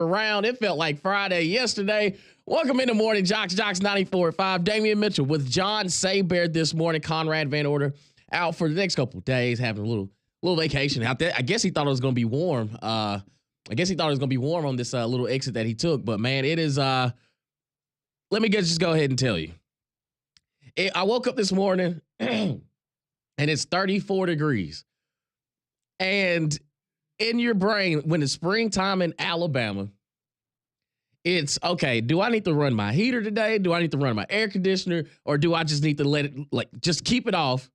around. It felt like Friday yesterday. Welcome into Morning JOX, JOX 94.5. Damian Mitchell with John Saybear this morning. Conrad Van Order out for the next couple of days, having a little vacation out there. I guess he thought it was going to be warm. On this little exit that he took. But, man, it is let me just go ahead and tell you. I woke up this morning, and it's 34 degrees. And in your brain, when it's springtime in Alabama, it's, okay, do I need to run my heater today? Do I need to run my air conditioner? Or do I just need to let it, just keep it off?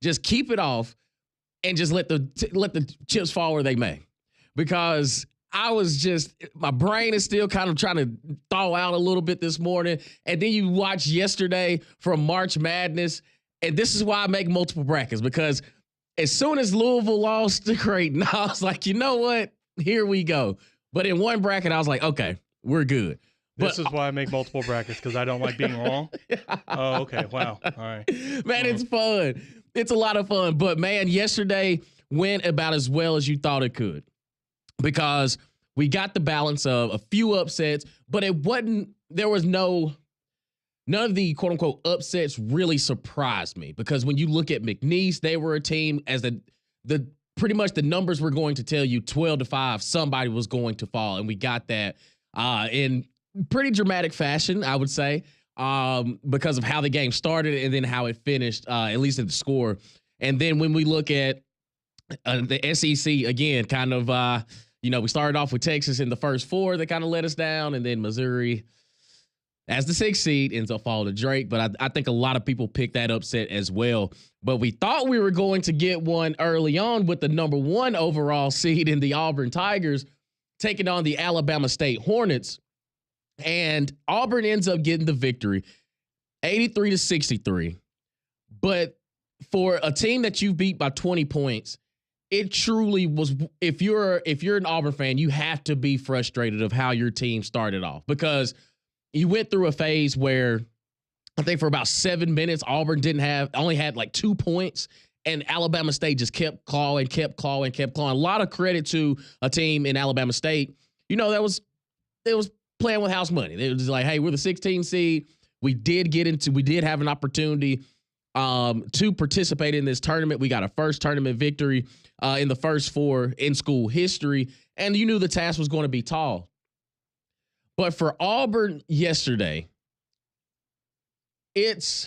Just keep it off and just let the chips fall where they may. Because my brain is still kind of trying to thaw out a little bit this morning. And then you watch yesterday from March Madness. And this is why I make multiple brackets, because as soon as Louisville lost to Creighton, I was like, you know what? Here we go. But in one bracket, I was like, okay, we're good. This is why I make multiple brackets, because I don't like being wrong. Oh, okay. Wow. All right. Man, it's fun. It's a lot of fun. But, man, yesterday went about as well as you thought it could, because we got the balance of a few upsets, but none of the quote unquote upsets really surprised me, because when you look at McNeese, they were a team as the pretty much the numbers were going to tell you 12-5, somebody was going to fall. And we got that in pretty dramatic fashion, I would say, because of how the game started and then how it finished, at least at the score. And then when we look at the SEC, again, kind of, we started off with Texas in the first four that kind of let us down, and then Missouri as the 6th seed ends up falling to Drake. But I think a lot of people picked that upset as well. But we thought we were going to get one early on with the number 1 overall seed in the Auburn Tigers taking on the Alabama State Hornets. And Auburn ends up getting the victory, 83-63. But for a team that you beat by 20 points, it truly was, if you're an Auburn fan, you have to be frustrated of how your team started off, because you went through a phase where I think for about 7 minutes, Auburn only had like 2 points, and Alabama State just kept clawing. A lot of credit to a team in Alabama State, that was playing with house money. They were just like, hey, we're the 16 seed. We did have an opportunity to participate in this tournament. We got a first tournament victory in the first 4 in school history, and you knew the task was going to be tall. But for Auburn yesterday, it's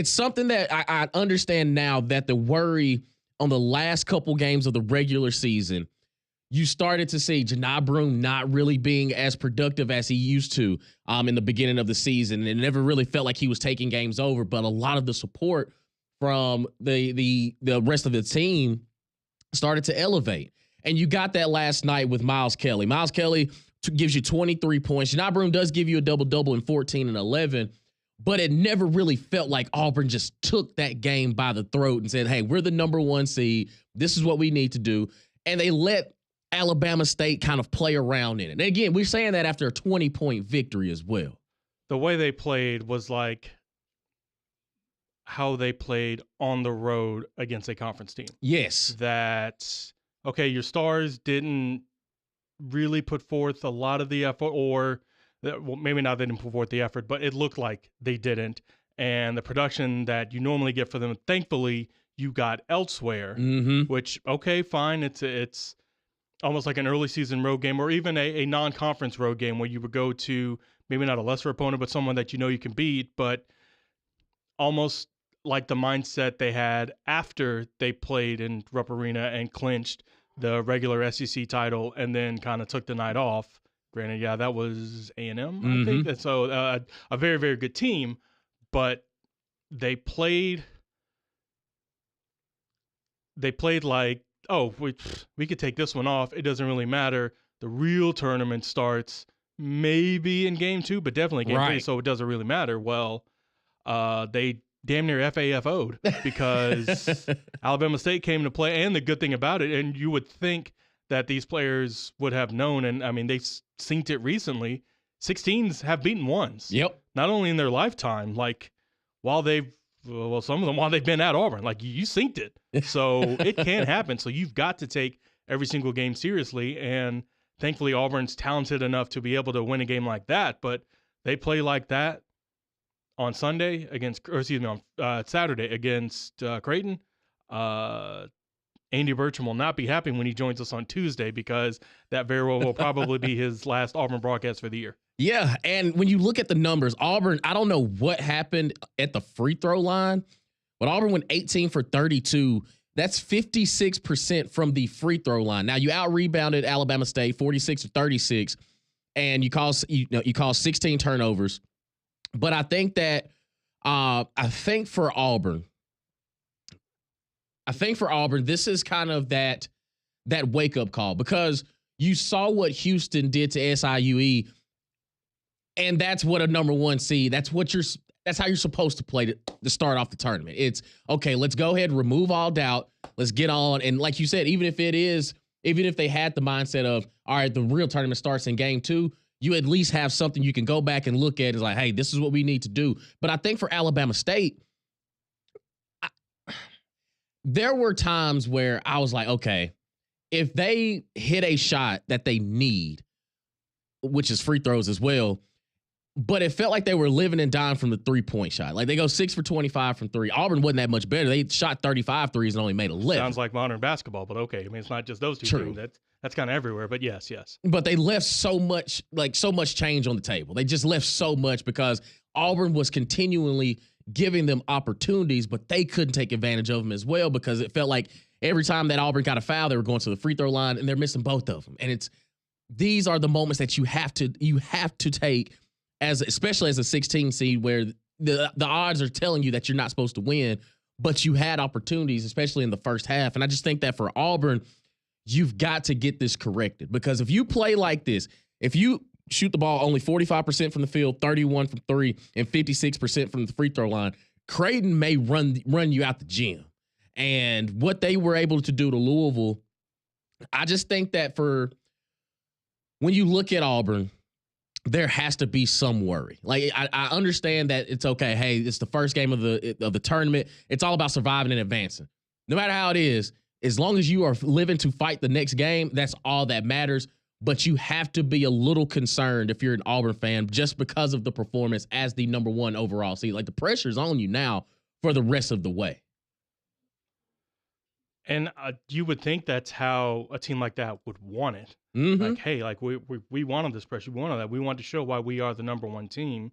something that I understand now, that the worry on the last couple games of the regular season, you started to see Janai Broome not really being as productive as he used to in the beginning of the season. It never really felt like he was taking games over, but a lot of the support from the rest of the team started to elevate. And you got that last night with Miles Kelly. Miles Kelly gives you 23 points. Janai Broome does give you a double-double in 14 and 11, but it never really felt like Auburn just took that game by the throat and said, hey, we're the number 1 seed. This is what we need to do. And they let Alabama State kind of play around in it. And again, we're saying that after a 20-point victory as well. The way they played was like how they played on the road against a conference team. Yes. Okay, your stars didn't really put forth a lot of the effort, or maybe not they didn't put forth the effort, but it looked like they didn't. And the production that you normally get for them, thankfully, you got elsewhere, which, okay, fine. It's almost like an early season road game, or even a non-conference road game where you would go to maybe not a lesser opponent, but someone that you can beat, but almost like the mindset they had after they played in Rupp Arena and clinched the regular SEC title and then kind of took the night off. Granted, yeah, that was A&M, I think. And so a very, very good team, but they played like, oh, we could take this one off. It doesn't really matter. The real tournament starts maybe in game 2, but definitely game 3, so it doesn't really matter. Well, they damn near FAFO'd because Alabama State came to play. And the good thing about it, and you would think that these players would have known, and I mean, they've synced it recently, 16s have beaten 1s. Yep. Not only in their lifetime, like some of them while they've been at Auburn, like you synced it. So it can happen. So you've got to take every single game seriously. And thankfully Auburn's talented enough to be able to win a game like that, but they play like that on Sunday on Saturday against Creighton. Andy Burcham will not be happy when he joins us on Tuesday, because that very well will probably be his last Auburn broadcast for the year. Yeah, and when you look at the numbers, Auburn, I don't know what happened at the free throw line, but Auburn went 18 for 32. That's 56% from the free throw line. Now, you out-rebounded Alabama State 46 to 36, and you caused 16 turnovers. But I think that for Auburn, this is kind of that wake-up call, because you saw what Houston did to SIUE, and that's what a number one seed. That's how you're supposed to play to start off the tournament. It's okay. Let's go ahead and remove all doubt. Let's get on. And like you said, even if they had the mindset of, all right, the real tournament starts in game 2, you at least have something you can go back and look at. It's like, hey, this is what we need to do. But I think for Alabama State, there were times where I was like, okay, if they hit a shot that they need, which is free throws as well, but it felt like they were living and dying from the 3-point shot. Like, they go 6 for 25 from 3. Auburn wasn't that much better. They shot 35 threes and only made 11. Sounds like modern basketball, but okay. I mean, it's not just those two teams. That's kind of everywhere, but yes. But they left so much change on the table. They just left so much because Auburn was continually giving them opportunities, but they couldn't take advantage of them as well, because it felt like every time that Auburn got a foul, they were going to the free throw line and they're missing both of them. And these are the moments that you have to take, especially as a 16 seed, where the odds are telling you that you're not supposed to win, but you had opportunities, especially in the first half. And I just think that for Auburn, you've got to get this corrected, because if you play like this, if you shoot the ball only 45% from the field, 31 from 3, and 56% from the free throw line, Creighton may run you out the gym. And what they were able to do to Louisville, I just think that when you look at Auburn, there has to be some worry. Like, I understand that it's okay. Hey, it's the first game of the tournament. It's all about surviving and advancing. No matter how it is, as long as you are living to fight the next game, that's all that matters. But you have to be a little concerned if you're an Auburn fan, just because of the performance as the number 1 overall seed. Like, the pressure's on you now for the rest of the way. And you would think that's how a team like that would want it. Mm-hmm. Like, hey, like we wanted this pressure. We wanted that. We want to show why we are the number 1 team.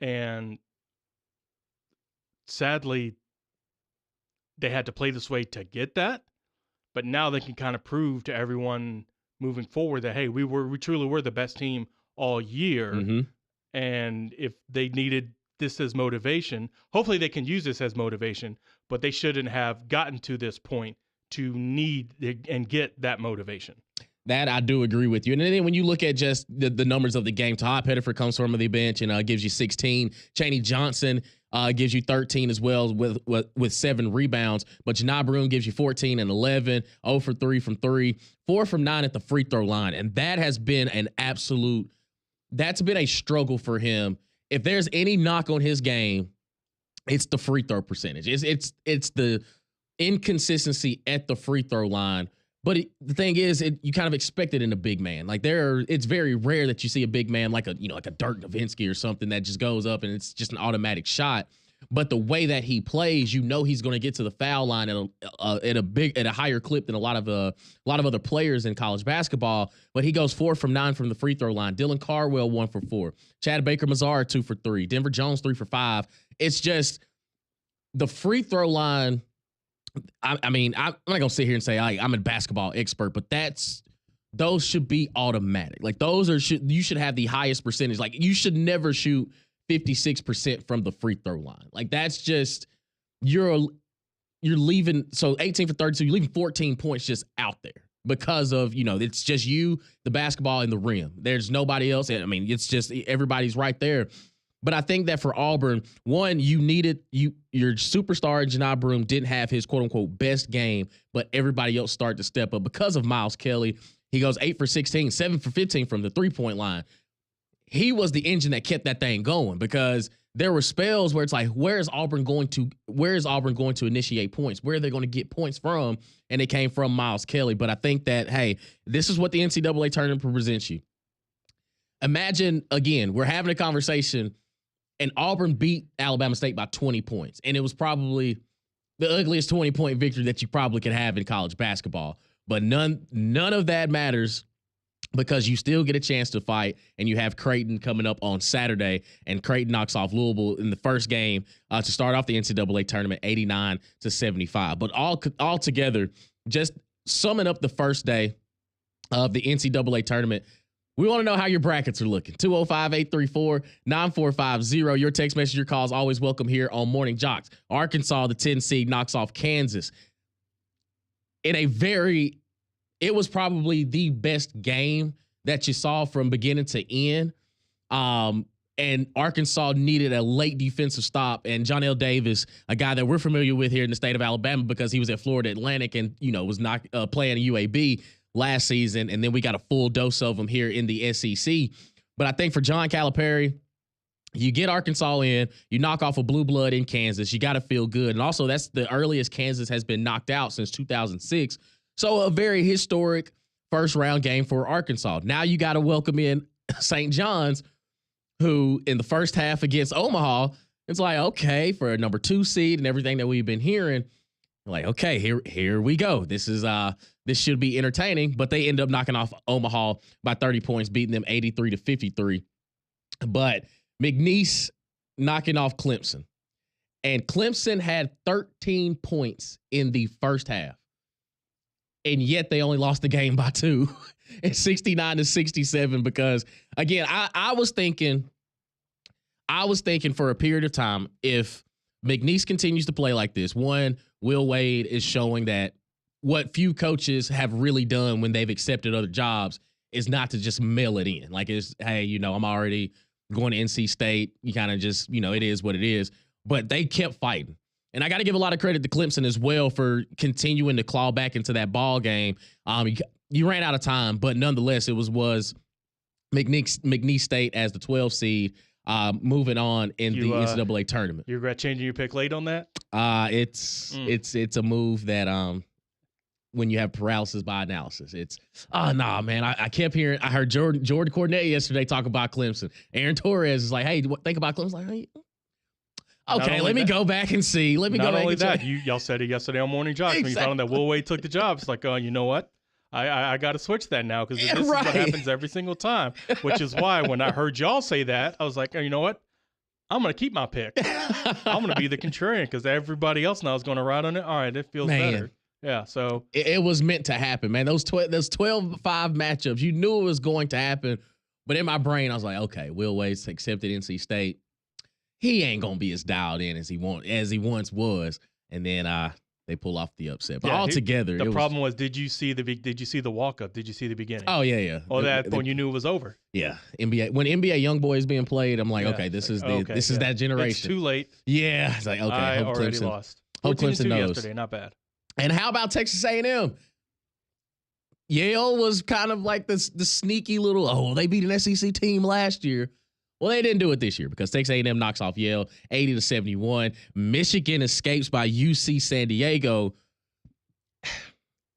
And sadly, they had to play this way to get that. But now they can kind of prove to everyone moving forward that, hey, we truly were the best team all year. Mm-hmm. And if they needed this as motivation, hopefully they can use this as motivation, but they shouldn't have gotten to this point to need and get that motivation. That I do agree with you. And then when you look at just the numbers of the game, Todd Pettiford comes from the bench and gives you 16. Chaney Johnson gives you 13 as well with 7 rebounds. But Janai Broome gives you 14 and 11, 0 for 3 from 3, 4 from 9 at the free throw line. And that has been that's been a struggle for him. If there's any knock on his game, it's the free throw percentage. It's the inconsistency at the free throw line. But the thing is, you kind of expect it in a big man. Like, it's very rare that you see a big man like a Dirk Nowitzki or something that just goes up and it's just an automatic shot. But the way that he plays, he's going to get to the foul line at a higher clip than a lot of other players in college basketball. But he goes 4 from 9 from the free throw line. Dylan Cardwell 1 for 4. Chad Baker-Mazara 2 for 3. Denver Jones 3 for 5. It's just the free throw line. I mean, I'm not gonna sit here and say I'm a basketball expert, but those should be automatic. Like, you should have the highest percentage. Like, you should never shoot 56% from the free throw line. Like, that's just you're leaving. So 18 for 32, you're leaving 14 points just out there because of it's just you, the basketball, and the rim. There's nobody else. I mean, it's just everybody's right there. But I think that for Auburn, one, your superstar, Janai Broome, didn't have his quote-unquote best game, but everybody else started to step up because of Miles Kelly. He goes 8 for 16, 7 for 15 from the three-point line. He was the engine that kept that thing going because there were spells where it's like, where is Auburn going to initiate points? Where are they going to get points from? And it came from Miles Kelly. But I think that, hey, this is what the NCAA tournament presents you. Imagine, again, we're having a conversation and Auburn beat Alabama State by 20 points. And it was probably the ugliest 20-point victory that you probably could have in college basketball. But none of that matters, because you still get a chance to fight, and you have Creighton coming up on Saturday, and Creighton knocks off Louisville in the first game to start off the NCAA tournament, 89-75. But all together, just summing up the first day of the NCAA tournament, we want to know how your brackets are looking. 205-834-9450. Your text message, your calls, always welcome here on Morning JOX. Arkansas, the 10 seed, knocks off Kansas in it was probably the best game that you saw from beginning to end. And Arkansas needed a late defensive stop. And John L. Davis, a guy that we're familiar with here in the state of Alabama because he was at Florida Atlantic and, was not playing UAB last season. And then we got a full dose of him here in the SEC. But I think for John Calipari, you get Arkansas in, you knock off a blue blood in Kansas. You got to feel good. And also, that's the earliest Kansas has been knocked out since 2006. So a very historic first-round game for Arkansas. Now you got to welcome in St. John's, who in the first half against Omaha, it's like, okay, for a number 2 seed and everything that we've been hearing, like, okay, here we go. This should be entertaining. But they end up knocking off Omaha by 30 points, beating them 83-53. But McNeese knocking off Clemson. And Clemson had 13 points in the first half. And yet they only lost the game by 2 at 69-67 because, again, I was thinking for a period of time, if McNeese continues to play like this, one, Will Wade is showing that what few coaches have really done when they've accepted other jobs is not to just mail it in. Like, it's, hey, I'm already going to NC State. You kind of just, it is what it is. But they kept fighting. And I got to give a lot of credit to Clemson as well for continuing to claw back into that ball game. You ran out of time, but nonetheless, it was McNeese State as the 12 seed moving on in the NCAA tournament. You regret changing your pick late on that? It's a move that when you have paralysis by analysis, man. I kept hearing. I heard Jordan Cornette yesterday talk about Clemson. Aaron Torres is like, hey, think about Clemson. Like, hey. Okay, let me go back and see. Let me go back and see. Not only that, y'all said it yesterday on Morning JOX when you found out that Will Wade took the job. It's like, you know what? I got to switch that now because this is what happens every single time, which is why when I heard y'all say that, I was like, you know what? I'm going to keep my pick. I'm going to be the contrarian because everybody else now is going to ride on it. All right, it feels better. Yeah, so. It was meant to happen, man. Those 12-5 matchups, you knew it was going to happen. But in my brain, I was like, okay, Will Wade's accepted NC State. He ain't gonna be as dialed in as he once was, and then they pull off the upset. But altogether, the problem was, did you see the walk up? Did you see the beginning? Oh yeah. Oh, when you knew it was over. Yeah, NBA YoungBoy is being played, I'm like, okay, this is that generation. It's too late. Yeah, it's like, okay, I already lost. Hope Clemson knows. Yesterday, not bad. And how about Texas A&M? Yale was kind of like the sneaky little, they beat an SEC team last year. Well, they didn't do it this year because Texas A&M knocks off Yale 80-71. Michigan escapes by UC San Diego.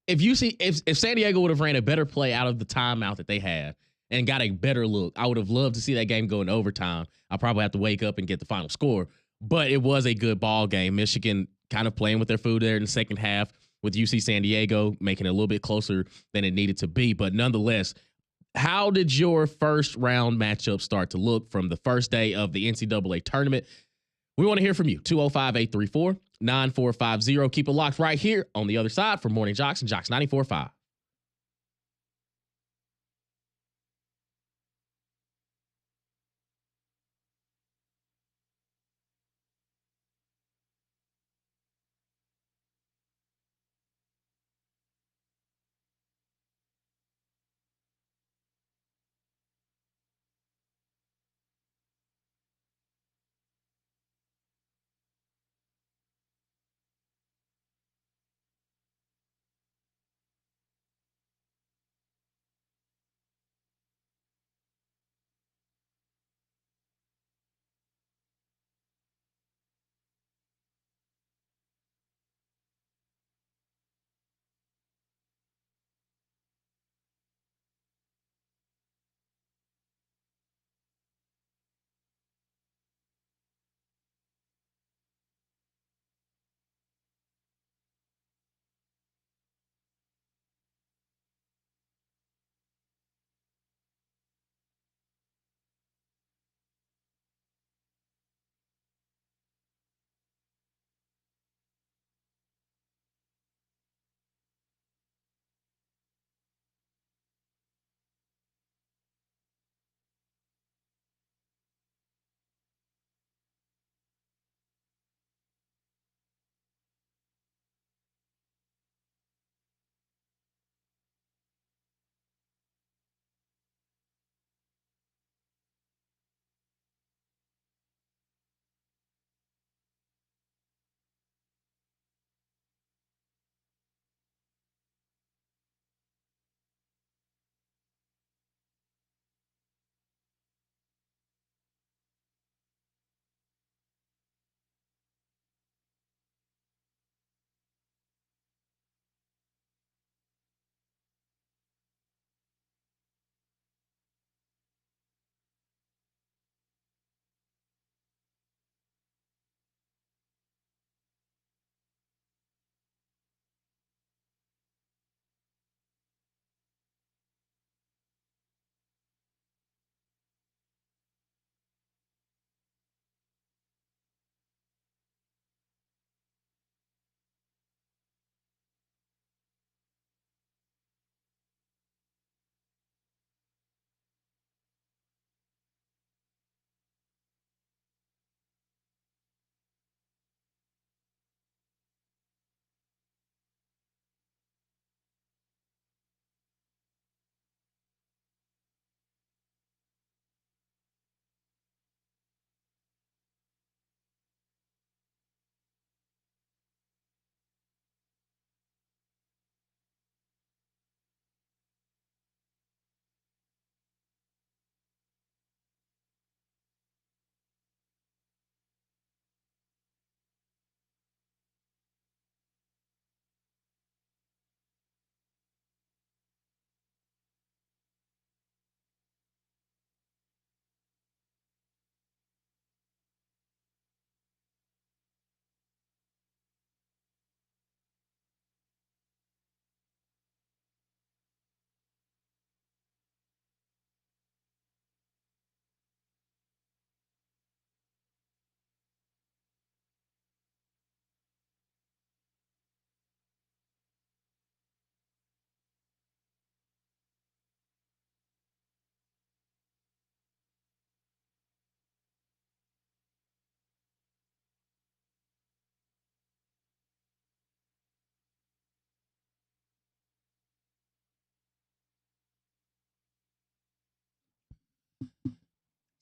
If San Diego would have ran a better play out of the timeout that they had and got a better look, I would have loved to see that game go into overtime. I'll probably have to wake up and get the final score. But it was a good ball game. Michigan kind of playing with their food there in the second half with UC San Diego, making it a little bit closer than it needed to be. But nonetheless, how did your first round matchup start to look from the first day of the NCAA tournament? We want to hear from you. 205-834-9450. Keep it locked right here on the other side for Morning JOX and JOX 94.5.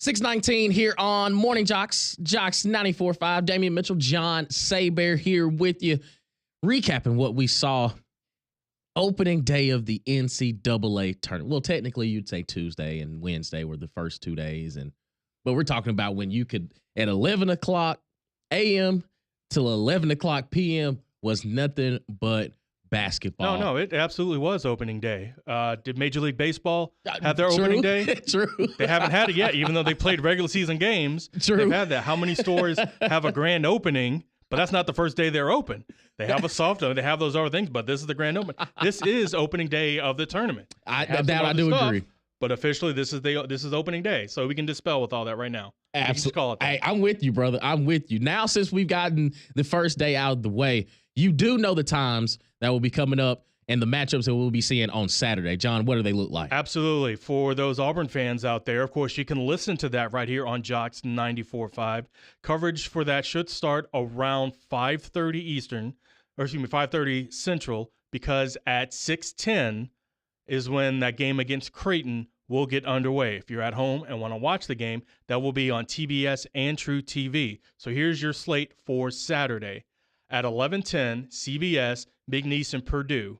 6:19 here on Morning JOX, JOX 94.5. Damian Mitchell, John Saybear here with you, recapping what we saw opening day of the NCAA tournament. Well, technically, you'd say Tuesday and Wednesday were the first 2 days, but we're talking about when you could, at 11 o'clock a.m. till 11 o'clock p.m. was nothing but basketball. No, it absolutely was opening day. Did Major League Baseball have their opening day? True. They haven't had it yet, even though they played regular season games. True. They've had that. How many stores have a grand opening, but that's not the first day they're open? They have a soft, they have those other things, but this is the grand opening. This is opening day of the tournament. I do agree. But officially, this is opening day, so we can dispel with all that right now. Absolutely. Call it that. Hey, I'm with you, brother. I'm with you. Now, since we've gotten the first day out of the way, you do know the times that will be coming up and the matchups that we'll be seeing on Saturday. John, what do they look like? Absolutely. For those Auburn fans out there, of course, you can listen to that right here on JOX 94.5. Coverage for that should start around 5:30 Eastern, or 5:30 Central, because at 6:10 is when that game against Creighton will get underway. If you're at home and want to watch the game, that will be on TBS and True TV. So here's your slate for Saturday. At 11:10, CBS, McNeese, and Purdue,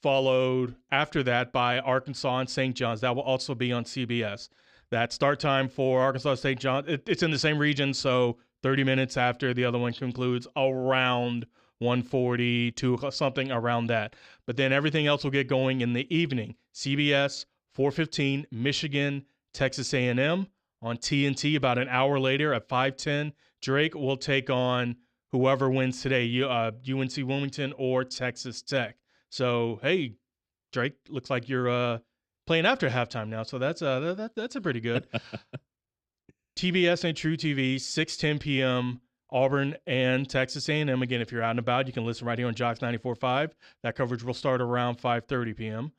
followed after that by Arkansas and St. John's. That will also be on CBS. That start time for Arkansas St. John's, it's in the same region, so 30 minutes after the other one concludes, around 1:40 to something around that. But then everything else will get going in the evening. CBS, 4:15, Michigan, Texas A&M. On TNT about an hour later at 5:10, Drake will take on whoever wins today, UNC Wilmington or Texas Tech. So, hey, Drake, looks like you're playing after halftime now, so that's a pretty good. TBS and True TV, 6:10 p.m., Auburn and Texas A&M. Again, if you're out and about, you can listen right here on JOX 94.5. That coverage will start around 5:30 p.m.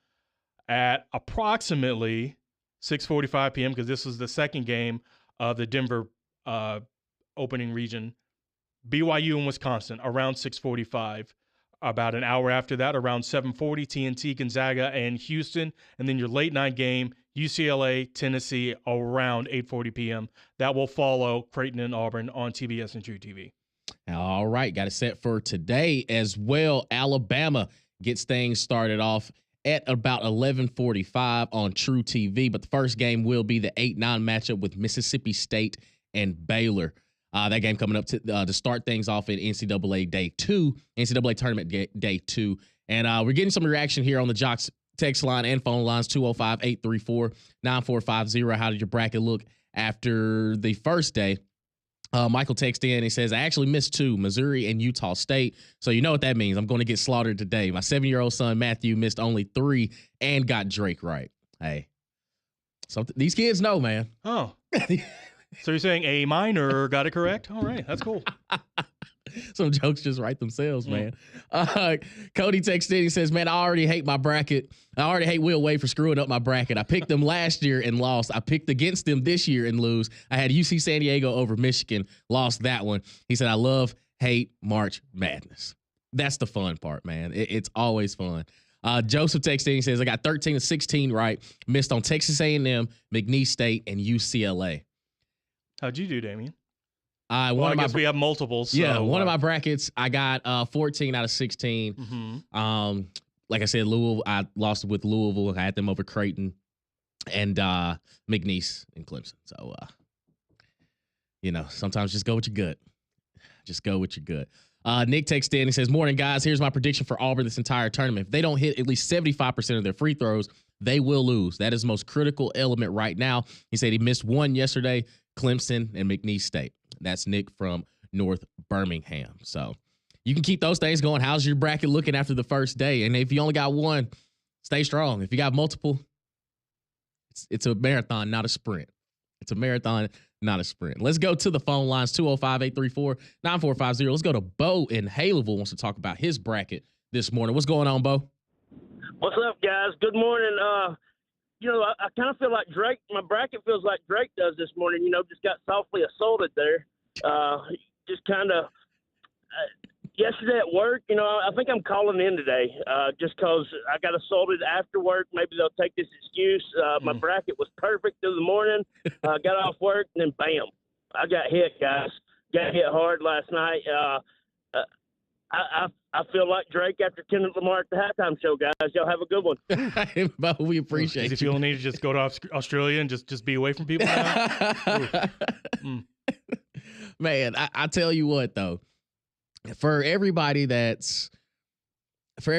At approximately 6:45 p.m., because this was the second game of the Denver opening region, BYU and Wisconsin, around 6:45. About an hour after that, around 7:40, TNT, Gonzaga, and Houston. And then your late night game, UCLA, Tennessee, around 8:40 p.m. That will follow Creighton and Auburn on TBS and True TV. All right, got it set for today as well. Alabama gets things started off at about 11:45 on True TV. But the first game will be the 8-9 matchup with Mississippi State and Baylor. That game coming up to start things off in NCAA Day 2, NCAA Tournament Day 2. And we're getting some reaction here on the JOX text line and phone lines, 205-834-9450. How did your bracket look after the first day? Michael texted in. He says, I actually missed 2, Missouri and Utah State. So you know what that means. I'm going to get slaughtered today. My 7-year-old son, Matthew, missed only 3 and got Drake right. Hey, so these kids know, man. Oh. So you're saying A minor got it correct? All right, that's cool. Some jokes just write themselves, man. Cody texted in. He says, man, I already hate my bracket. I already hate Will Wade for screwing up my bracket. I picked them last year and lost. I picked against them this year and lose. I had UC San Diego over Michigan. Lost that one. He said, I hate March Madness. That's the fun part, man. It's always fun. Joseph texted in. He says, I got 13 to 16 right. Missed on Texas A&M, McNeese State, and UCLA. How'd you do, Damien? I guess we have multiples. So, yeah, one of my brackets, I got 14 out of 16. Mm-hmm. Like I said, Louisville, I lost with Louisville. I had them over Creighton and McNeese and Clemson. So, sometimes just go with your gut. Just go with your gut. Nick texted in. He says, morning, guys. Here's my prediction for Auburn this entire tournament. If they don't hit at least 75% of their free throws, they will lose. That is the most critical element right now. He said he missed 1 yesterday, Clemson and McNeese State. That's Nick from North Birmingham. So you can keep those things going. How's your bracket looking after the first day? And if you only got one, stay strong. If you got multiple, it's a marathon, not a sprint. It's a marathon, not a sprint. Let's go to the phone lines, 205-834-9450. Let's go to Bo in Haleyville. Wants to talk about his bracket this morning. What's going on, Bo? What's up, guys? Good morning. I kind of feel like Drake. My bracket feels like Drake does this morning. Just got softly assaulted there. Just kind of, yesterday at work, I think I'm calling in today just because I got assaulted after work. Maybe they'll take this excuse. My bracket was perfect through the morning. Got off work, and then bam, I got hit, guys. Got hit hard last night. I feel like Drake after Kendrick Lamar at the halftime show, guys. Y'all have a good one. But we appreciate you. you. Feel the need to just go to Australia and just be away from people now? Man, I tell you what, though. For everybody that's a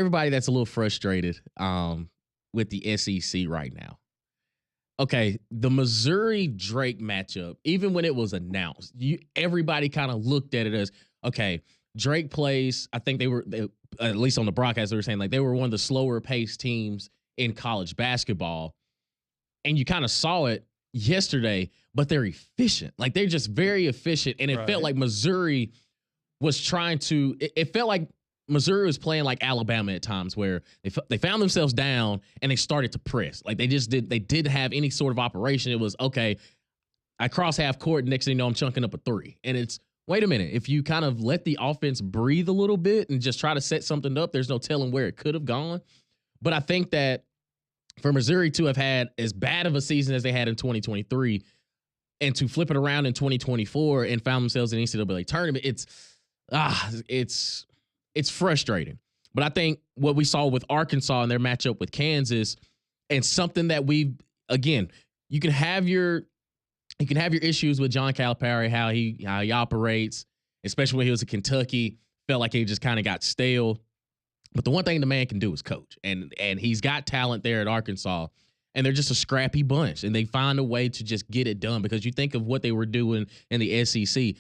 little frustrated with the SEC right now. Okay, the Missouri Drake matchup, even when it was announced, everybody kind of looked at it as, okay, Drake plays, I think they at least on the broadcast, they were saying like they were one of the slower paced teams in college basketball. And you kind of saw it yesterday, but they're efficient. Like they're just very efficient. And it felt like Missouri was trying to, it felt like Missouri was playing like Alabama at times where they found themselves down and they started to press. Like they didn't have any sort of operation. It was, okay, I cross half court, next thing you know, I'm chunking up a three. And it's, wait a minute, if you kind of let the offense breathe a little bit and just try to set something up, there's no telling where it could have gone. But I think that for Missouri to have had as bad of a season as they had in 2023 and to flip it around in 2024 and found themselves in the NCAA tournament, it's frustrating. But I think what we saw with Arkansas in their matchup with Kansas, and something that you can have your issues with John Calipari, how he operates, especially when he was at Kentucky, felt like he just kind of got stale. But the one thing the man can do is coach, and he's got talent there at Arkansas, and they're just a scrappy bunch, and they find a way to just get it done. Because you think of what they were doing in the SEC.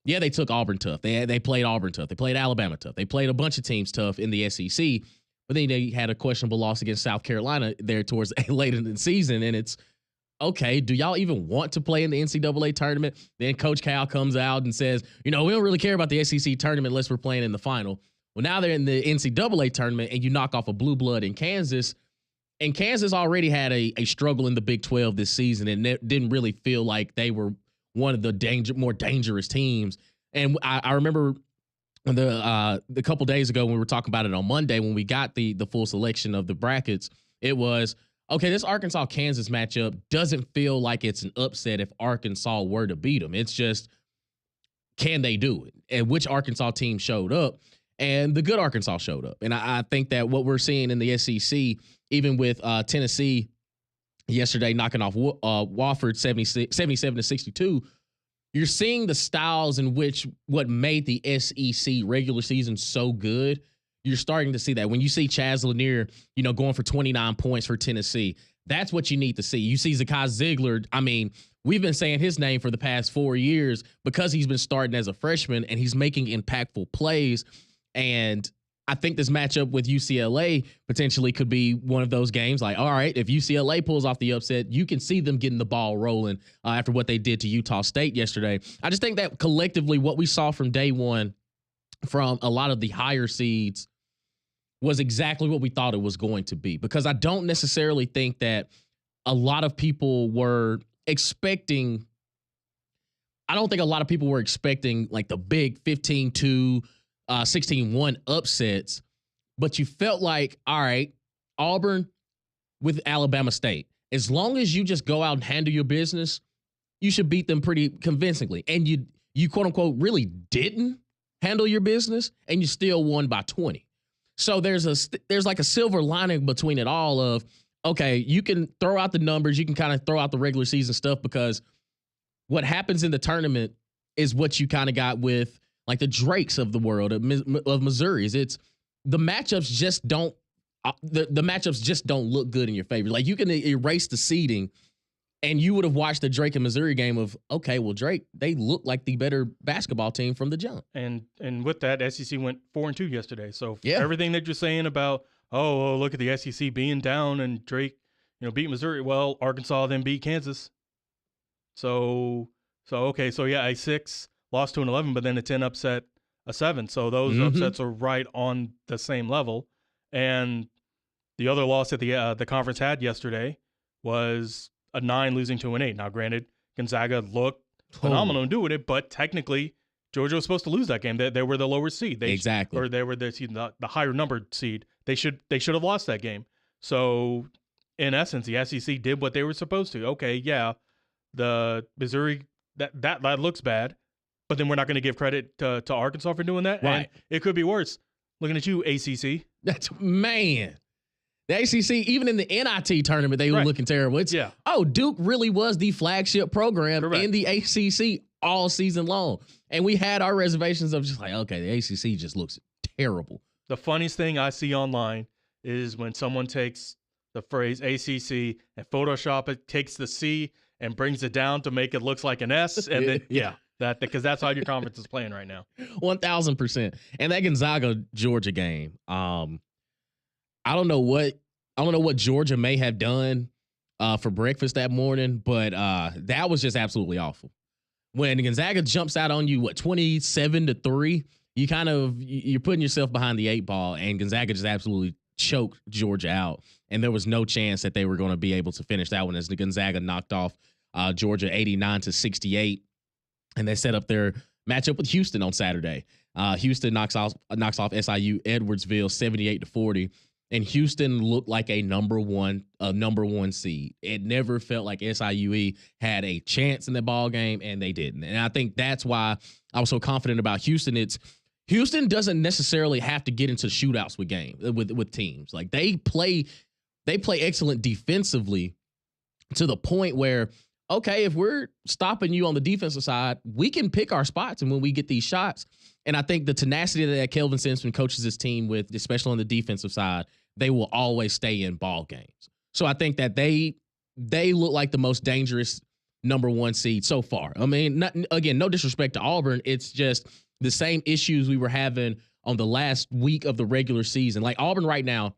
Yeah, they took Auburn tough. They played Auburn tough. They played Alabama tough. They played a bunch of teams tough in the SEC. But then they had a questionable loss against South Carolina there towards late in the season, and it's, okay, do y'all even want to play in the NCAA tournament? Then Coach Cal comes out and says, we don't really care about the SEC tournament unless we're playing in the final. Well, now they're in the NCAA tournament, and you knock off a blue blood in Kansas. And Kansas already had a struggle in the Big 12 this season, and it didn't really feel like they were one of the more dangerous teams. And I remember the couple days ago when we were talking about it on Monday, when we got the full selection of the brackets, it was, okay, this Arkansas-Kansas matchup doesn't feel like it's an upset if Arkansas were to beat them. It's just, can they do it? And which Arkansas team showed up? And the good Arkansas showed up. And I think that what we're seeing in the SEC, even with Tennessee yesterday knocking off Wofford 77-62, you're seeing the styles in which what made the SEC regular season so good. You're starting to see that. When you see Chaz Lanier, going for 29 points for Tennessee, that's what you need to see. You see Zakai Ziegler. I mean, we've been saying his name for the past 4 years because he's been starting as a freshman and he's making impactful plays. And I think this matchup with UCLA potentially could be one of those games. Like, all right, if UCLA pulls off the upset, you can see them getting the ball rolling after what they did to Utah State yesterday. I just think that collectively what we saw from day one from a lot of the higher seeds was exactly what we thought it was going to be, because I don't necessarily think that a lot of people were expecting. I don't think a lot of people were expecting like the big 15-2, 16-1 upsets, but you felt like, all right, Auburn with Alabama State, as long as you just go out and handle your business, you should beat them pretty convincingly. And you quote unquote really didn't handle your business, and you still won by 20. So there's like a silver lining between it all of, okay, you can throw out the numbers, you can kind of throw out the regular season stuff, because what happens in the tournament is what you kind of got with like the Drakes of the world of Missouri's. It's the matchups just don't look good in your favor. Like you can erase the seeding, and you would have watched the Drake and Missouri game of, okay, well, Drake, they look like the better basketball team from the jump. And with that, SEC went 4-2 yesterday. So everything that you're saying about, oh, look at the SEC being down and Drake, beat Missouri. Well, Arkansas then beat Kansas. So yeah, a 6 lost to an 11, but then a 10 upset a 7. So those upsets are right on the same level. And the other loss that the conference had yesterday was a 9 losing to an 8. Now, granted, Gonzaga looked phenomenal in doing it, but technically Georgia was supposed to lose that game. They were the lower seed. Exactly. Or they were the higher numbered seed. They should have lost that game. So in essence, the SEC did what they were supposed to. Okay, yeah, the Missouri that looks bad, but then we're not going to give credit to Arkansas for doing that. Right. And it could be worse. Looking at you, ACC. Man. The ACC, even in the NIT tournament, they were looking terrible. Duke really was the flagship program in the ACC all season long. And we had our reservations of just like, okay, the ACC just looks terrible. The funniest thing I see online is when someone takes the phrase ACC and Photoshop it, takes the C and brings it down to make it look like an S. And then, because that's how your conference is playing right now. 1,000%. And that Gonzaga Georgia game, I don't know what Georgia may have done for breakfast that morning, but that was just absolutely awful. When Gonzaga jumps out on you, 27-3, you're putting yourself behind the 8 ball, and Gonzaga just absolutely choked Georgia out, and there was no chance that they were going to be able to finish that one as the Gonzaga knocked off Georgia 89-68, and they set up their matchup with Houston on Saturday. Houston knocks off SIU Edwardsville 78-40. And Houston looked like a number one seed. It never felt like SIUE had a chance in the ball game, and they didn't. And I think that's why I was so confident about Houston. Houston doesn't necessarily have to get into shootouts with teams. Like they play excellent defensively to the point where, okay, if we're stopping you on the defensive side, we can pick our spots and when we get these shots. And I think the tenacity that Kelvin Simpson coaches his team with, especially on the defensive side, they will always stay in ball games. So I think that they look like the most dangerous number one seed so far. I mean, no disrespect to Auburn. It's just the same issues we were having on the last week of the regular season. Like Auburn right now,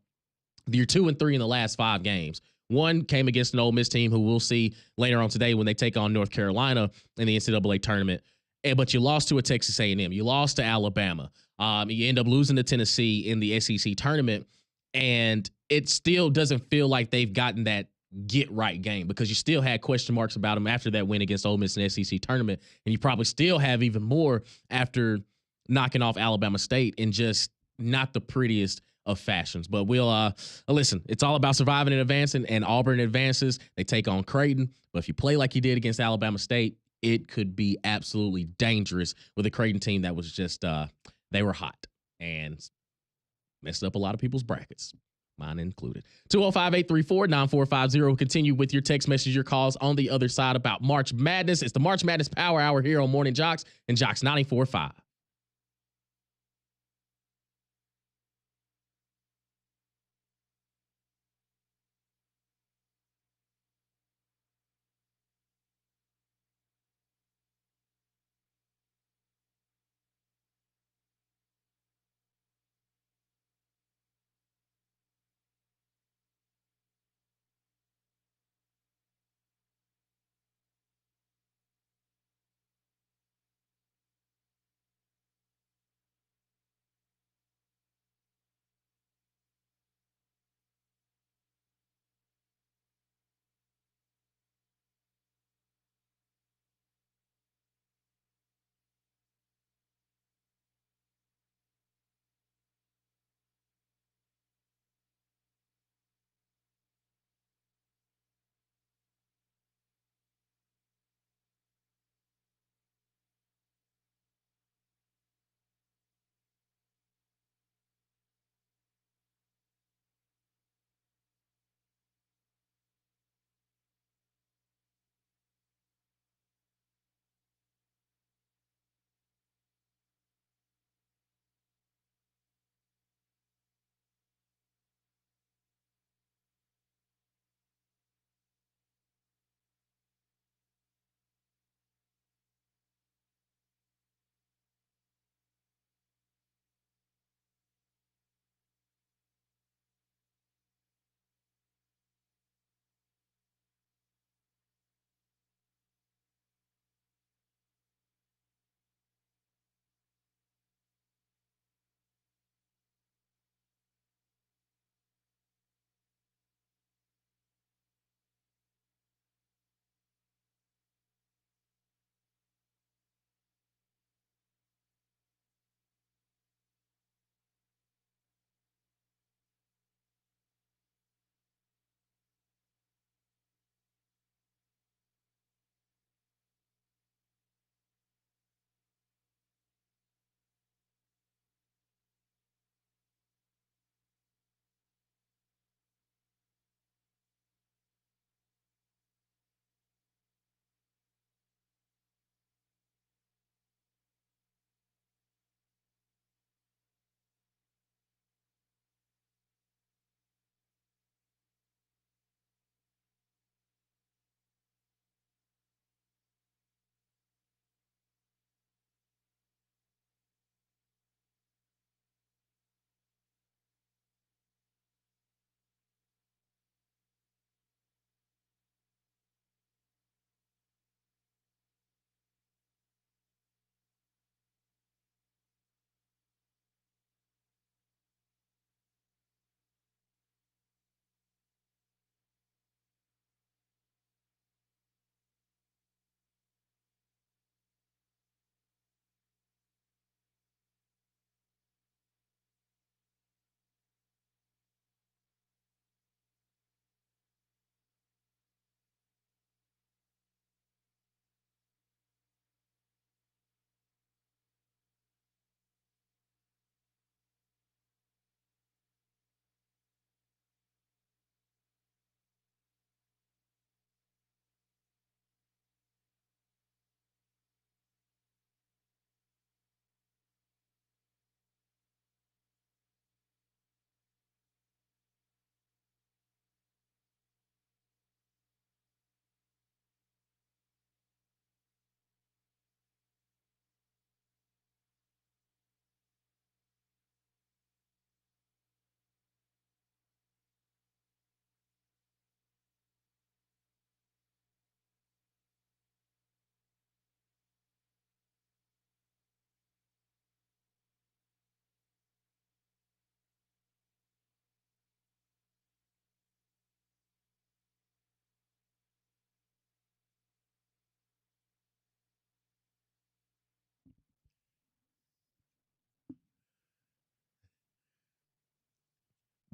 you're 2-3 in the last 5 games. One came against an Ole Miss team who we'll see later on today when they take on North Carolina in the NCAA tournament. But you lost to a Texas A&M. You lost to Alabama. You end up losing to Tennessee in the SEC tournament. And it still doesn't feel like they've gotten that get-right game because you still had question marks about them after that win against Ole Miss in the SEC tournament. And you probably still have even more after knocking off Alabama State in just not the prettiest of fashions. But we'll listen, it's all about surviving and advancing, and Auburn advances. They take on Creighton. But if you play like you did against Alabama State, it could be absolutely dangerous with a Creighton team that was just they were hot and messed up a lot of people's brackets, mine included. 205-834-9450. We'll continue with your text message, your calls on the other side about March Madness. It's the March Madness Power Hour here on Morning JOX and JOX 94.5.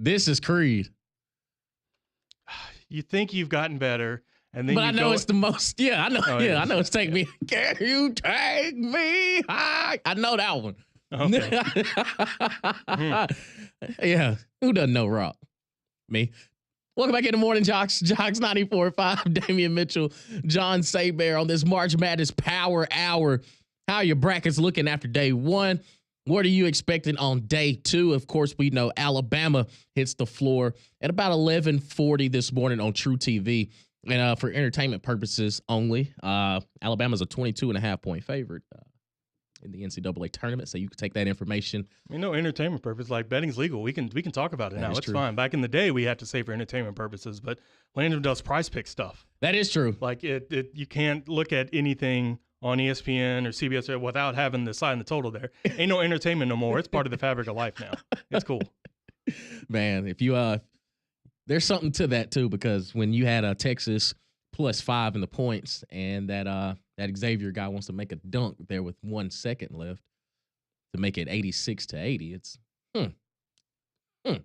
This is Creed. You think you've gotten better, and then But you I know go, it's the most. Yeah, I know. Oh, yeah, yeah. I know it's Take Me. Can you take me high? I know that one. Okay. Yeah. Who doesn't know rock? Me. Welcome back in the Morning Jocks. Jocks 94.5. Damian Mitchell, John Saybear on this March Madness Power Hour. How are your brackets looking after day one? What are you expecting on day two? Of course, we know Alabama hits the floor at about 11:40 this morning on True TV. And for entertainment purposes only, Alabama's a 22.5-point favorite in the NCAA tournament. So you can take that information. I mean, no entertainment purpose. Like, betting's legal. We can talk about it That now. is It's true. fine. Back in the day, we had to say for entertainment purposes, but Landon does prize pick stuff. That is true. Like, you can't look at anything on ESPN or CBS without having the side and the total there. Ain't no entertainment no more. It's part of the fabric of life now. It's cool. Man, if you there's something to that too, because when you had a Texas +5 in the points and that Xavier guy wants to make a dunk there with 1 second left to make it 86-80, it's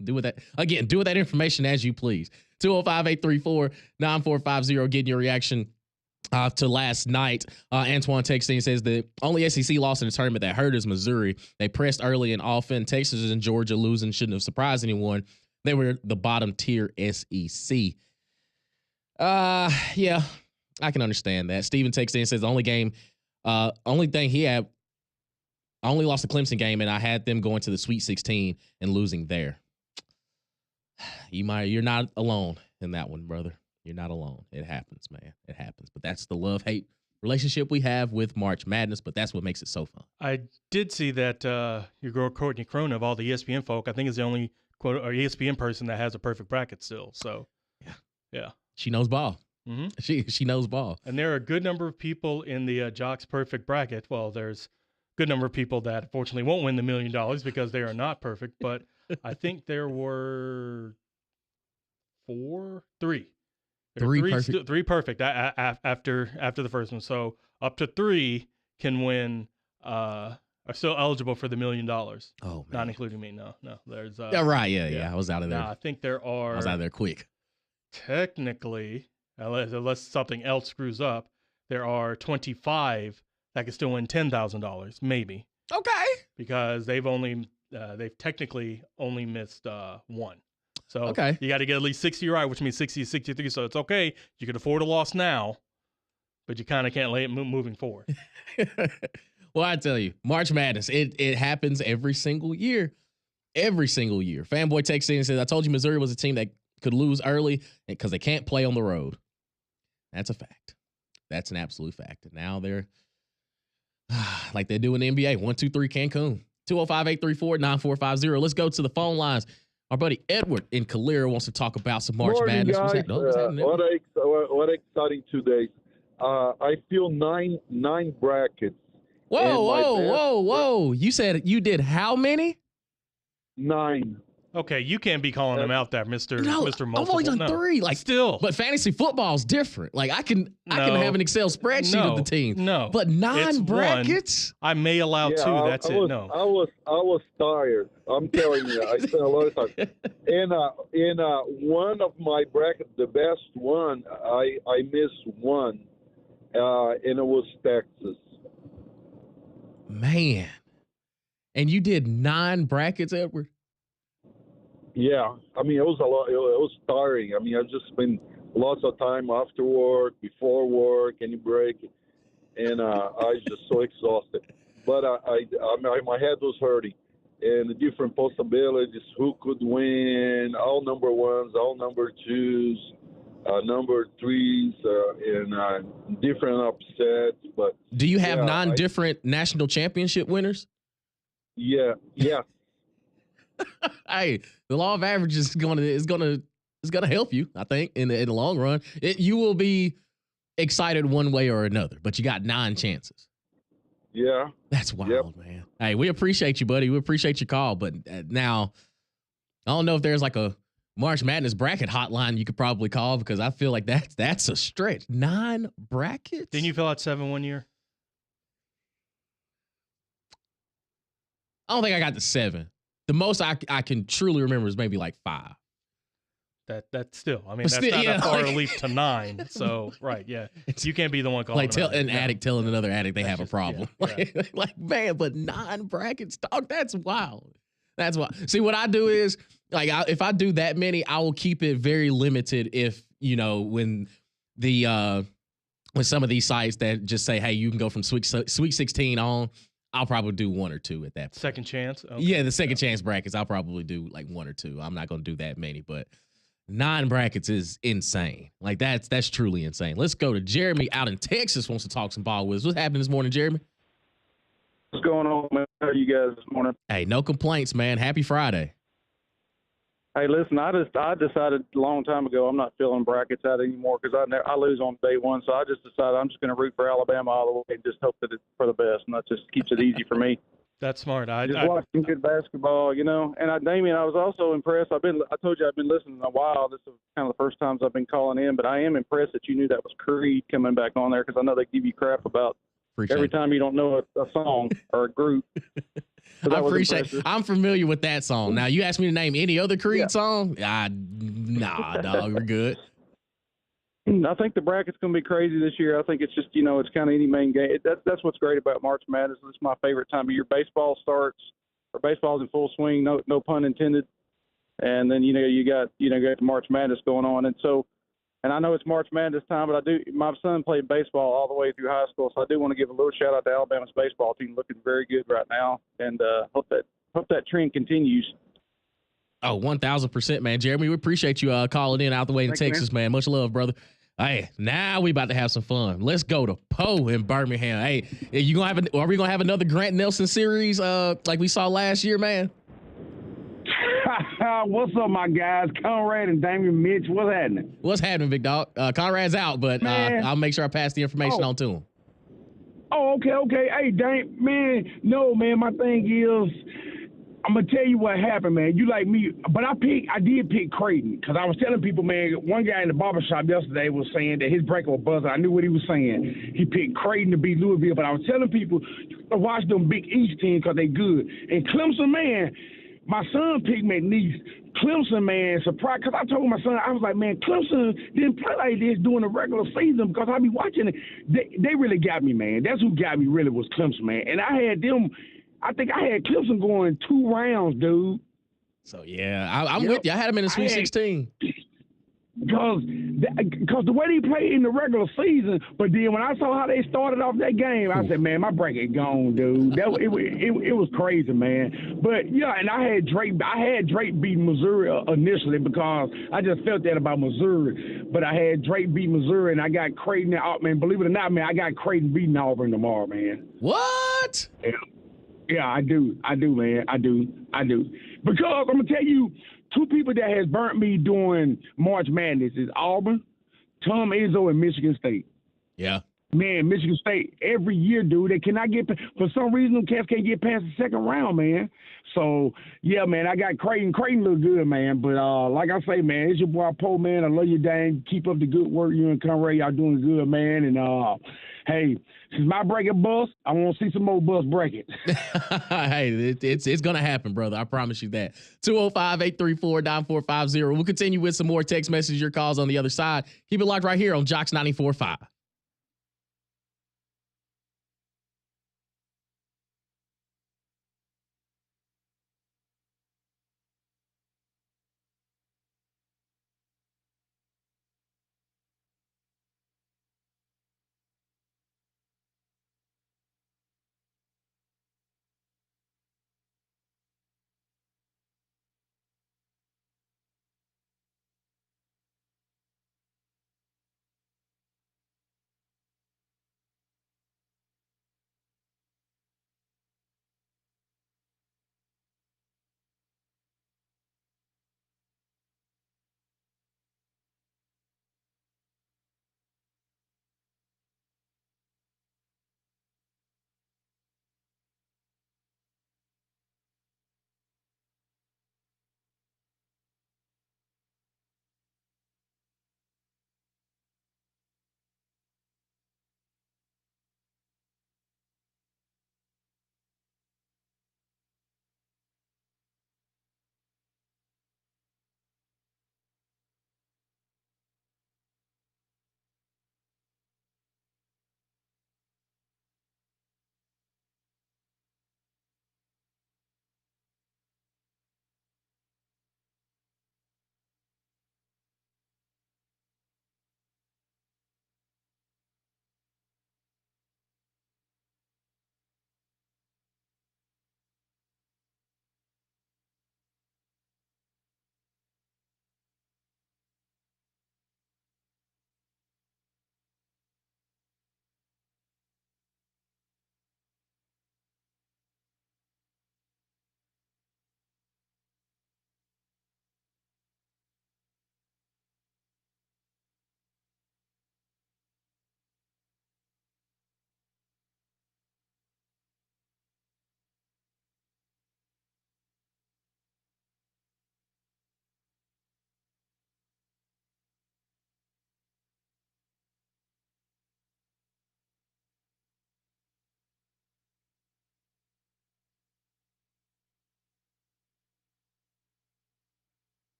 do with that information as you please. 205-834-9450, getting your reaction to last night. Antoine texting says the only SEC loss in the tournament that hurt is Missouri. They pressed early and often. Texas and Georgia losing shouldn't have surprised anyone. They were the bottom tier SEC. Yeah, I can understand that. Steven texts in and says the only thing he had, I only lost the Clemson game, and I had them going to the Sweet 16 and losing there. You're not alone in that one, brother. You're not alone. It happens, man. It happens. But that's the love-hate relationship we have with March Madness, but that's what makes it so fun. I did see that your girl Courtney Crone of all the ESPN folk, I think is the only quote or ESPN person that has a perfect bracket still. So, yeah. She knows ball. Mm-hmm. She knows ball. And there are a good number of people in the Jocks perfect bracket. Well, there's a good number of people that unfortunately won't win the $1 million because they are not perfect. But I think there were three Perfect. three perfect after the first one. So up to three can win. Are still eligible for the $1 million. Oh, man. Not including me. No. There's Yeah, right. Yeah. I was out of there. I think there are. I was out of there quick. Technically, unless something else screws up, there are 25 that can still win $10,000, maybe. Okay. Because they've technically only missed one. So okay. You got to get at least 60 right, which means 60 is 63. So it's okay. You can afford a loss now, but you kind of can't lay it moving forward. Well, I tell you, March Madness, it happens every single year. Every single year. Fanboy texts in and says, I told you Missouri was a team that could lose early because they can't play on the road. That's a fact. That's an absolute fact. And now they're like they do in the NBA. 1-2-3 Cancun. 205-834-9450. Let's go to the phone lines. Our buddy Edward in Calera wants to talk about some March Morning, Madness. guys. What's happening? What exciting 2 days. I feel nine brackets. Whoa. You said you did how many? 9. Okay, you can't be calling them out there, Mr. No, Multiple. I've only done 3. Like still, but fantasy football is different. Like I can have an Excel spreadsheet of the team. No, but 9 it's brackets. I may allow 2. That's it. No, I was tired. I'm telling you, I spent a lot of time. In one of my brackets, the best one, I missed one, and it was Texas. Man, and you did 9 brackets, Edward. Yeah, I mean, it was a lot. It was tiring. I mean, I just spent lots of time after work, before work, any break, and I was just so exhausted. But my head was hurting, and the different possibilities, who could win, all number 1s, all number 2s, number 3s, and different upsets. But do you have 9 different national championship winners? Yeah. Hey, the law of averages is gonna help you. I think in the long run, you will be excited one way or another. But you got 9 chances. Yeah, that's wild, man. Hey, we appreciate you, buddy. We appreciate your call. But now, I don't know if there's like a March Madness bracket hotline you could probably call because I feel like that's a stretch. 9 brackets. Didn't you fill out 7 one year? I don't think I got to 7. The most I can truly remember is maybe like 5. That's still, I mean, But that's still, not yeah, a far like- leap to 9. So, right, yeah. You can't be the one calling Like them out. an No. addict telling another addict they That's have a just- problem. yeah, Like, man, but 9 brackets, dog, that's wild. That's wild. See, what I do is, like, if I do that many, I will keep it very limited if, when some of these sites that just say, hey, you can go from Sweet 16 on, I'll probably do 1 or 2 at that point. Second chance? Okay. Yeah, the second chance brackets, I'll probably do like 1 or 2. I'm not going to do that many, but 9 brackets is insane. Like, that's truly insane. Let's go to Jeremy out in Texas, wants to talk some ball with us. What's happening this morning, Jeremy? What's going on, man? How are you guys this morning? Hey, no complaints, man. Happy Friday. Hey, listen, I decided a long time ago I'm not filling brackets out anymore because I lose on day one. So I just decided I'm just going to root for Alabama all the way and just hope that it's for the best, and that just keeps it easy for me. That's smart. Just watching good basketball, And Damien, I was also impressed. I told you I've been listening a while. This is kind of the first times I've been calling in, but I am impressed that you knew that was Creed coming back on there because I know they give you crap about every time you don't know a song or a group. So I appreciate it. I'm familiar with that song. Now, you asked me to name any other Creed song? Nah, dog, we're good. I think the bracket's going to be crazy this year. I think it's just, it's kind of any main game. That's what's great about March Madness. It's my favorite time of year. Baseball's in full swing, no pun intended. And then, you got the March Madness going on. And I know it's March Madness time, but my son played baseball all the way through high school, so I do want to give a little shout out to Alabama's baseball team, looking very good right now, and hope that trend continues. Oh, 1,000%, man. Jeremy, we appreciate you calling in out the way in Texas, man. Much love, brother. Hey, now we about to have some fun. Let's go to Poe in Birmingham. Hey, are we gonna have another Grant Nelson series like we saw last year, man? What's up, my guys? Conrad and Damian Mitch, what's happening? What's happening, big dog? Conrad's out, but I'll make sure I pass the information on to him. Oh, okay. Hey, man, no, man, my thing is, I'm going to tell you what happened, man. You like me, but I did pick Creighton because I was telling people, man, one guy in the barbershop yesterday was saying that his bracket was buzzing. I knew what he was saying. He picked Creighton to beat Louisville, but I was telling people to watch them Big East teams because they good. And Clemson, man, my son picked McNeese. Clemson, man, surprised, because I told my son, I was like, man, Clemson didn't play like this during the regular season because I be watching it. They really got me, man. That's who got me really was Clemson, man. And I think I had Clemson going 2 rounds, dude. So, yeah, I'm with you. I had him in the Sweet 16. Because the way they played in the regular season, but then when I saw how they started off that game, I said, man, my bracket gone, dude. It was crazy, man. But yeah, and I had Drake beat Missouri initially because I just felt that about Missouri. But I had Drake beat Missouri, and I got Creighton out, man. Believe it or not, man, I got Creighton beating Auburn tomorrow, man. What? Yeah, I do, man. I do. Because I'm gonna tell you, 2 people that has burnt me during March Madness is Auburn, Tom Izzo, and Michigan State. Yeah. Man, Michigan State, every year, dude, they cannot for some reason, them cats can't get past the second round, man. So, yeah, man, I got Creighton. Creighton look good, man. But like I say, man, it's your boy Poe, man. I love you, Dang. Keep up the good work. You and Conrad, y'all doing good, man. And, hey, since my bracket bust, I want to see some more bust brackets. Hey, it's going to happen, brother. I promise you that. 205-834-9450. We'll continue with some more text messages, your calls on the other side. Keep it locked right here on JOX 94.5.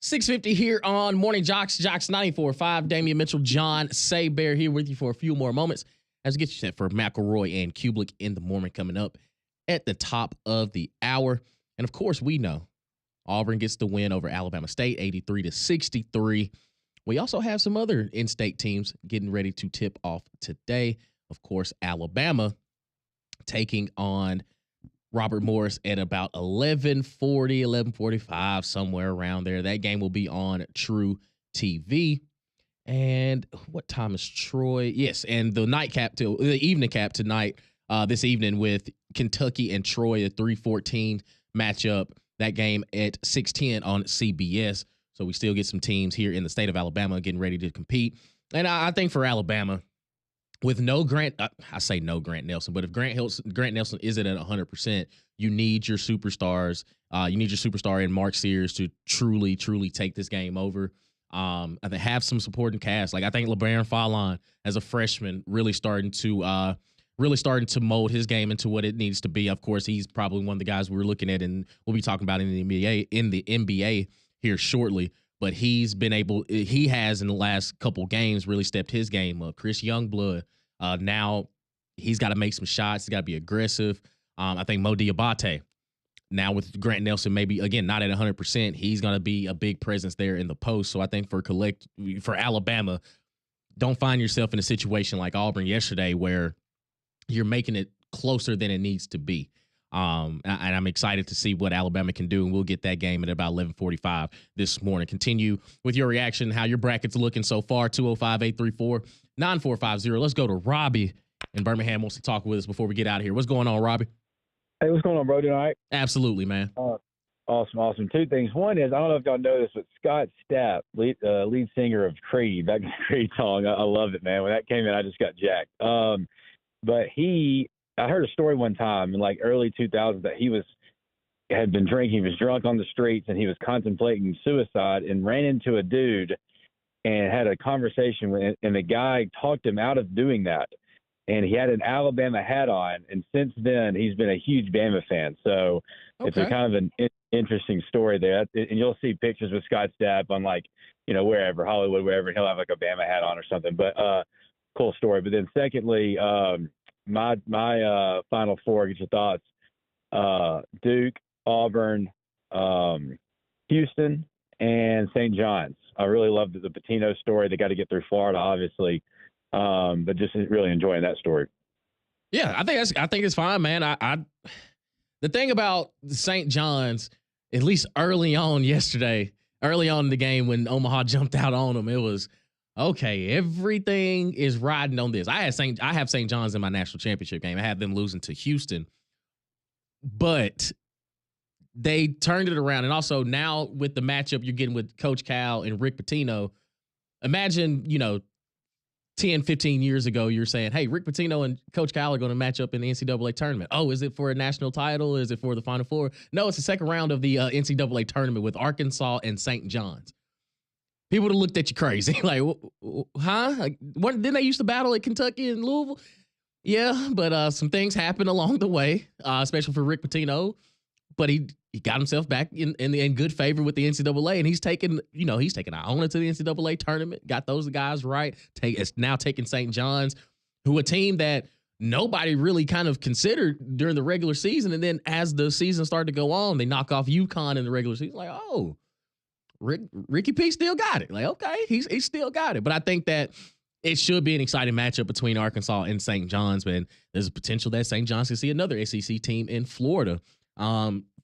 6:50 here on Morning JOX, JOX 94.5. Damian Mitchell, John Saybear here with you for a few more moments as we get you set for McElroy and Kublik in the morning coming up at the top of the hour. And of course, we know Auburn gets the win over Alabama State, 83-63. We also have some other in-state teams getting ready to tip off today. Of course, Alabama taking on Robert Morris at about 11:40, 11:45, somewhere around there. That game will be on True TV. And what time is Troy? Yes, and the evening cap tonight, this evening with Kentucky and Troy, a 3:14 matchup. That game at 6:10 on CBS. So we still get some teams here in the state of Alabama getting ready to compete. And I think for Alabama, with no Grant, I say no Grant Nelson, but if Grant Nelson isn't at 100%, you need your superstars. You need your superstar in Mark Sears to truly take this game over. I think have some supporting cast. Like I think LeBaron Fallon as a freshman really starting to mold his game into what it needs to be. Of course, he's probably one of the guys we're looking at, and we'll be talking about in the NBA here shortly. But he has in the last couple games really stepped his game up. Chris Youngblood, now he's got to make some shots. He's got to be aggressive. I think Mo Diabate, now with Grant Nelson, maybe again not at 100%, he's going to be a big presence there in the post. So I think for Alabama, don't find yourself in a situation like Auburn yesterday where you're making it closer than it needs to be. And I'm excited to see what Alabama can do, and we'll get that game at about 11:45 this morning. Continue with your reaction, how your bracket's looking so far, 205-834-9450. Let's go to Robbie in Birmingham wants to talk with us before we get out of here. What's going on, Robbie? Hey, what's going on, bro, tonight? Absolutely, man. Awesome. Two things. One is, I don't know if y'all know this, but Scott Stapp, lead singer of Crady, back in the Crady song, I love it, man. When that came in, I just got jacked. But I heard a story one time in like early 2000s that he had been drinking. He was drunk on the streets and he was contemplating suicide and ran into a dude and had a conversation with, and the guy talked him out of doing that. And he had an Alabama hat on. And since then, he's been a huge Bama fan. So It's a kind of an interesting story there. And you'll see pictures with Scott Stapp on wherever, Hollywood, wherever, and he'll have like a Bama hat on or something. But cool story. But then secondly, my Final Four, get your thoughts. Duke, Auburn, Houston, and St. John's. I really love the Pitino story. They got to get through Florida, obviously, but just really enjoying that story. Yeah, I think it's fine, man. The thing about St. John's, at least early on in the game when Omaha jumped out on them, it was okay. Everything is riding on this. I have St. John's in my national championship game. I have them losing to Houston, but they turned it around. And also now with the matchup you're getting with Coach Cal and Rick Pitino, imagine, 10, 15 years ago, you're saying, hey, Rick Pitino and Coach Cal are going to match up in the NCAA tournament. Oh, is it for a national title? Is it for the Final Four? No, it's the second round of the NCAA tournament with Arkansas and St. John's. People would have looked at you crazy. Like, huh? Like, didn't they used to battle at Kentucky and Louisville? Yeah, but some things happened along the way, especially for Rick Pitino. But he got himself back in good favor with the NCAA, and he's taken Iona to the NCAA tournament, got those guys right. It's now taking St. John's, who a team that nobody really kind of considered during the regular season, and then as the season started to go on, they knock off UConn in the regular season. Like, oh, Ricky P still got it. Like, okay, he's still got it. But I think that it should be an exciting matchup between Arkansas and St. John's, man. There's a potential that St. John's can see another SEC team in Florida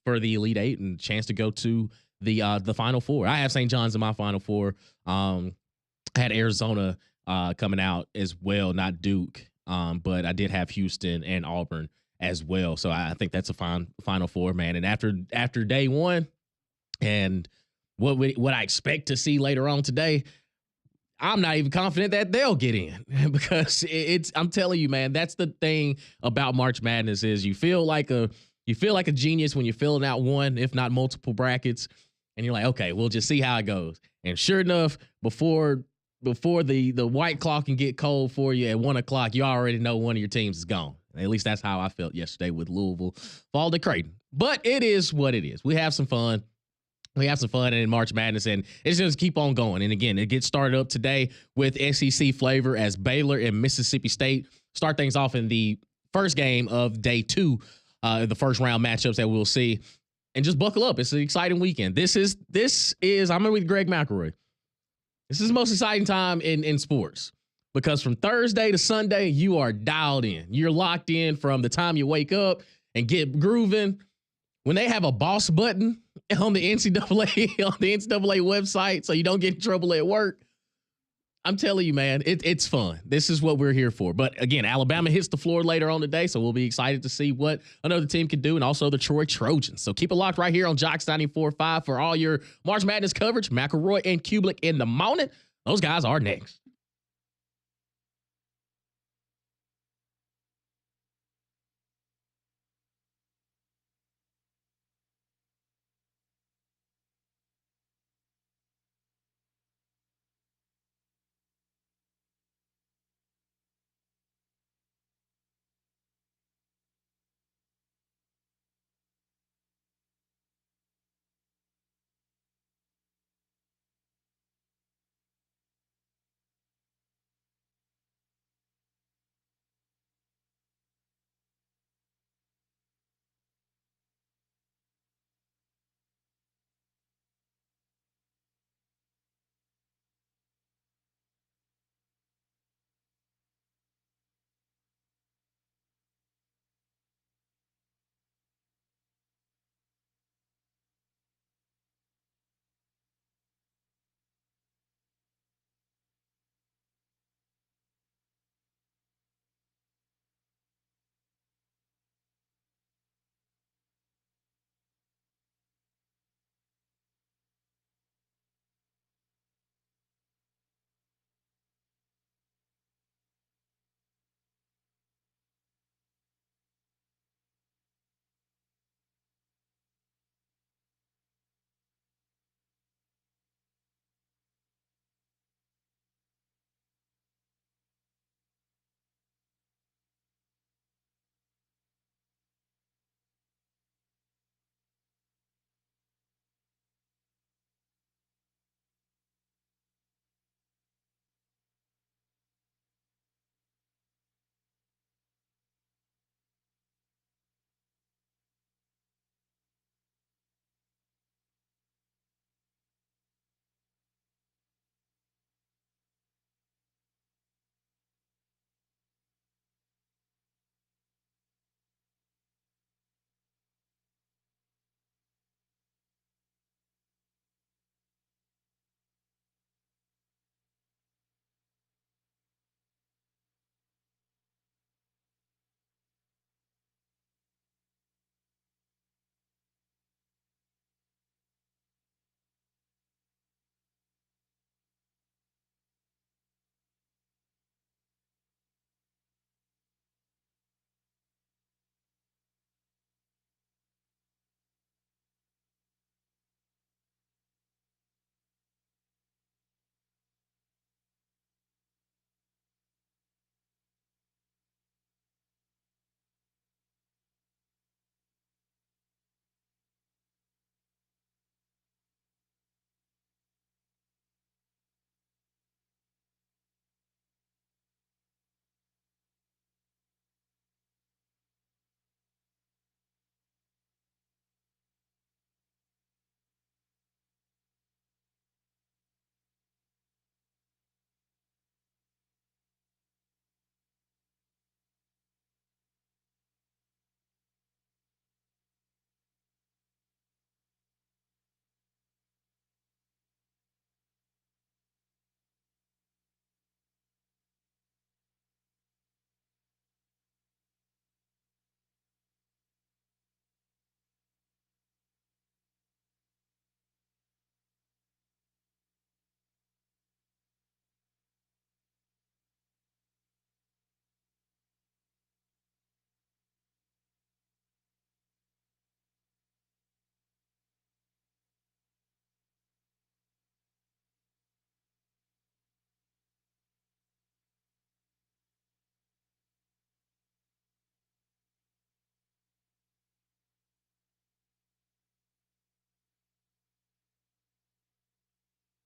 for the Elite Eight and chance to go to the Final Four. I have St. John's in my Final Four. I had Arizona coming out as well, not Duke, but I did have Houston and Auburn as well. So I think that's a fine Final Four, man. And after day one and what I expect to see later on today, I'm not even confident that they'll get in because I'm telling you, man, that's the thing about March Madness is you feel like a genius when you're filling out one, if not multiple brackets, and you're like, okay, we'll just see how it goes. And sure enough, before the white clock can get cold for you at 1 o'clock, you already know one of your teams is gone. At least that's how I felt yesterday with Louisville fall to Creighton. But it is what it is. We have some fun. We have some fun in March Madness, and it's just keep on going. And again, it gets started up today with SEC flavor as Baylor and Mississippi State start things off in the first game of day 2, the first round matchups that we'll see. And just buckle up. It's an exciting weekend. This is I'm with Greg McElroy. This is the most exciting time in sports because from Thursday to Sunday, you are dialed in. You're locked in from the time you wake up and get grooving. When they have a boss button on the NCAA website so you don't get in trouble at work, I'm telling you, man, it's fun. This is what we're here for. But again, Alabama hits the floor later on today, so we'll be excited to see what another team can do, and also the Troy Trojans. So keep it locked right here on JOX 94.5 for all your March Madness coverage. McElroy and Kublik in the morning. Those guys are next.